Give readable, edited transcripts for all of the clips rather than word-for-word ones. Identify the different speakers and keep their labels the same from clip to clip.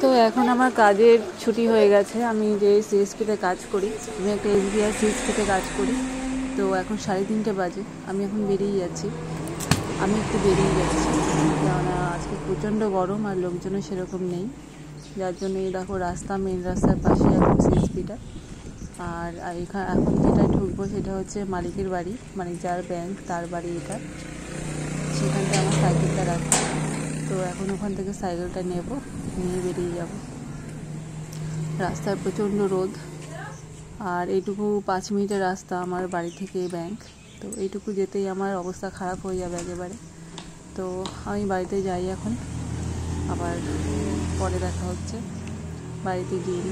Speaker 1: তো এখন আমার কাজের ছুটি হয়ে গেছে। আমি যে সিএসপিতে কাজ করি, আমি একটা এসবিআই সিএসপিতে কাজ করি। তো এখন 3:30 বাজে, আমি এখন বেরিয়ে যাচ্ছি। কেননা আজকে প্রচণ্ড গরম আর লোকজনের সেরকম নেই, যার জন্য এই দেখো মেন রাস্তার পাশে এখন সিএসপিটা। আর এখন যেটা ঢুকবো সেটা হচ্ছে মালিকের বাড়ি, মানে যার ব্যাংক তার বাড়ি এটা। সেখানটা আমার সাইকেলটা রাখবো। তো এখন ওখান থেকে সাইকেলটা নিয়ে বেরিয়ে যাব। রাস্তায় প্রচণ্ড রোদ, আর এইটুকু 5 মিনিটের রাস্তা আমার বাড়ি থেকে ব্যাংক। তো এইটুকু যেতেই আমার অবস্থা খারাপ হয়ে যাবে একেবারে। তো আমি বাড়িতে যাই এখন, আবার পরে দেখা হচ্ছে। বাড়িতে গিয়ে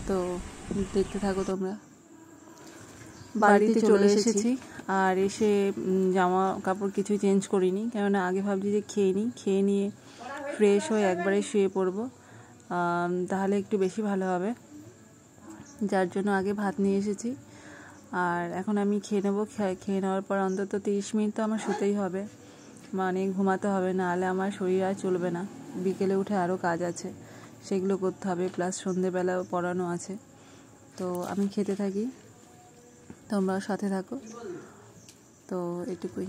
Speaker 1: তো দেখতে থাকো তোমরা। বাড়িতে চলে এসেছি, আর এসে জামা কাপড় কিছুই চেঞ্জ করিনি, কেননা আগে ভাবছি যে খেয়ে নিয়ে ফ্রেশ হয়ে একবারে শুয়ে পড়বো, তাহলে একটু বেশি ভালো হবে। যার জন্য আগে ভাত নিয়ে এসেছি, আর এখন আমি খেয়ে নেবো। খেয়ে নেওয়ার পর অন্তত 30 মিনিট তো আমার শুতেই হবে, মানে ঘুমাতে হবে, নাহলে আমার শরীর আর চলবে না। বিকেলে উঠে আরও কাজ আছে, সেগুলো করতে হবে, প্লাস সন্ধেবেলাও পড়ানো আছে। তো আমি খেতে থাকি, তোমরাও সাথে থাকো। তো এটুকুই।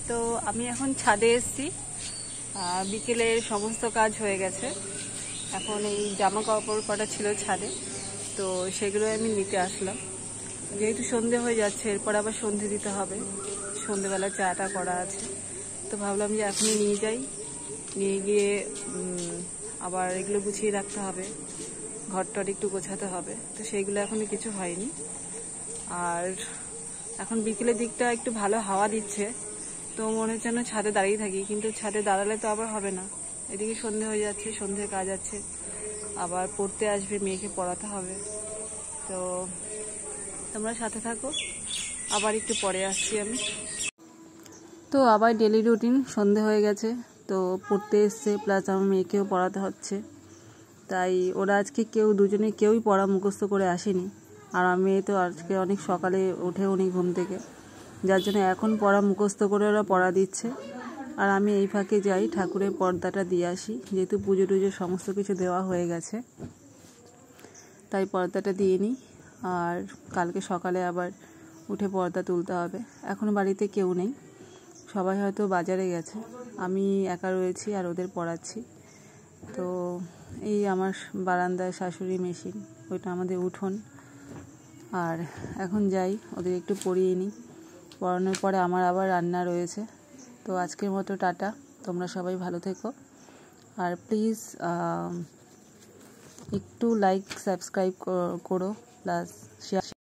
Speaker 1: তো আমি এখন ছাদে এসেছি, বিকেলের সমস্ত কাজ হয়ে গেছে। এখন এই জামা কাপড় কটা ছিল ছাদে, তো সেগুলো আমি নিতে আসলাম। যেহেতু সন্ধে হয়ে যাচ্ছে, এরপর আবার সন্ধে দিতে হবে, সন্ধেবেলা চাটা করা আছে। তো ভাবলাম যে এখনই নিয়ে গিয়ে আবার এগুলো গুছিয়ে রাখতে হবে, ঘরটর একটু গোছাতে হবে। তো সেইগুলো এখনই কিছু হয়নি। আর এখন বিকেলের দিকটা একটু ভালো হাওয়া দিচ্ছে, তো মনে হচ্ছে যেন ছাদে দাঁড়িয়ে থাকি, কিন্তু ছাদে দাঁড়ালে তো আবার হবে না। এদিকে সন্ধে হয়ে যাচ্ছে, সন্ধ্যের কাজ আছে, আবার পড়তে আসবে, মেয়েকে পড়াতে হবে। তো তোমরা সাথে থাকো, আবার একটু পরে আসছি আমি। তো আবার ডেলি রুটিন, সন্ধে হয়ে গেছে, তো পড়তে এসছে, প্লাস আমার মেয়েকেও পড়াতে হচ্ছে। তাই ওরা আজকে কেউই পড়া মুখস্থ করে আসেনি, আর আমি তো আজকে অনেক সকালে উঠেওনি ঘুম থেকে, যার জন্য এখন পড়া মুখস্থ করে ওরা পড়া দিচ্ছে। আর আমি এই ফাঁকে যাই ঠাকুরের পর্দাটা দিয়ে আসি, যেহেতু পুজো টুজো সমস্ত কিছু দেওয়া হয়ে গেছে, তাই পর্দাটা দিয়ে নিই। আর কালকে সকালে আবার উঠে পর্দা তুলতে হবে। এখনও বাড়িতে কেউ নেই, সবাই হয়তো বাজারে গেছে, আমি একা রয়েছি আর ওদের পড়াচ্ছি। তো এই আমার বারান্দায় শাশুড়ি মেশিন, ওইটা আমাদের উঠোন। আর এখন যাই, ওদের একটু পড়িয়ে নিই, পড়ানোর পরে আমার আবার রান্না রয়েছে। তো আজকের মতো টাটা, তোমরা সবাই ভালো থেকো। আর প্লিজ একটু লাইক সাবস্ক্রাইব করো, প্লাস শেয়ার।